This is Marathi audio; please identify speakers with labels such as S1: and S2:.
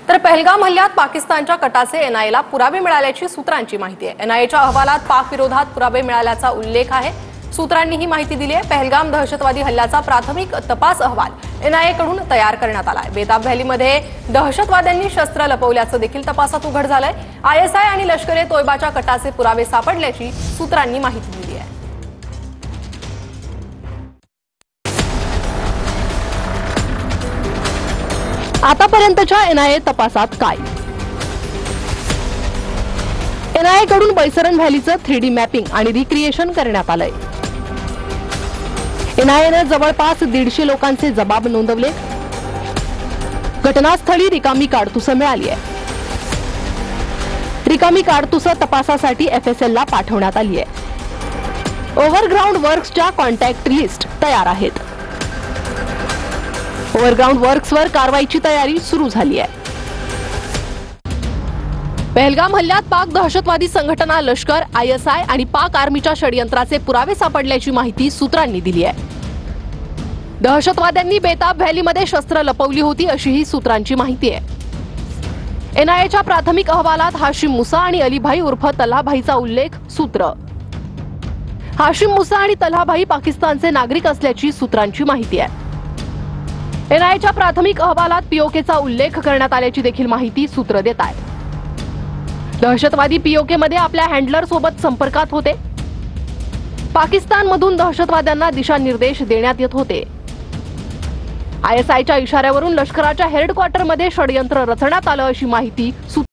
S1: तर पहलगाम हल्ल्यात पाकिस्तानच्या कटाचे एनआयएला पुरावे मिळाल्याची सूत्रांची माहिती आहे। एनआयएच्या अहवालात पाक विरोधात पुरावे मिळाल्याचा उल्लेख आहे। सूत्रांनी ही माहिती दिली आहे। पहलगाम दहशतवादी हल्ल्याचा प्राथमिक तपास अहवाल एनआयएकडून तयार करण्यात आला आहे। बेताब व्हॅलीमध्ये दहशतवाद्यांनी शस्त्र लपवल्याचं देखील तपासात उघड झालंय। आयएसआय आणि लष्कर-ए-तोयबाच्या कटाचे पुरावे सापडल्याची सूत्रांनी माहिती दिली आहे।
S2: आतापर्यंतच्या एनआयए तपासात काय? एनआयए कडून बैसरन व्हॅलीचं 3D मॅपिंग आणि रिक्रिएशन करण्यात आलंय। एनआयएने जवळपास 150 लोकांचे जबाब नोंदवले। घटनास्थळी रिकामी काडतुसं मिळाली आहे। रिकामी काडतुसं तपासासाठी एफएसएलला पाठवण्यात आली आहे। ओव्हरग्राऊंड वर्क्सच्या कॉन्टॅक्ट लिस्ट तयार आहेत। ओव्हरग्राऊंड वर्क्सवर कारवाईची तयारी सुरू झाली आहे। पहलगाम हल्ल्यात पाक दहशतवादी संघटना लष्कर, आयएसआय आणि पाक आर्मीच्या षडयंत्राचे पुरावे सापडल्याची माहिती सूत्रांनी दिली आहे। दहशतवाद्यांनी बेताब व्हॅलीमध्ये शस्त्र लपवली होती अशी ही सूत्रांची माहिती आहे। एनआयएच्या प्राथमिक अहवालात हाशिम मुसा आणि अलीभाई उर्फ तल्हाभाईचा उल्लेख। सूत्र: हाशिम मुसा आणि तल्हाभाई पाकिस्तानचे नागरिक असल्याची सूत्रांची माहिती आहे। एनआयएच्या प्राथमिक अहवालात पीओकेचा उल्लेख करण्यात आल्याची देखील माहिती सूत्र देत आहेत। दहशतवादी पीओकेमध्ये आपल्या हँडलर सोबत संपर्कात होते। पाकिस्तानमधून दहशतवाद्यांना दिशानिर्देश देण्यात येत होते। आयएसआयच्या इशाऱ्यावरून लष्कराच्या हेडक्वार्टरमध्ये षडयंत्र रचण्यात आलं अशी माहिती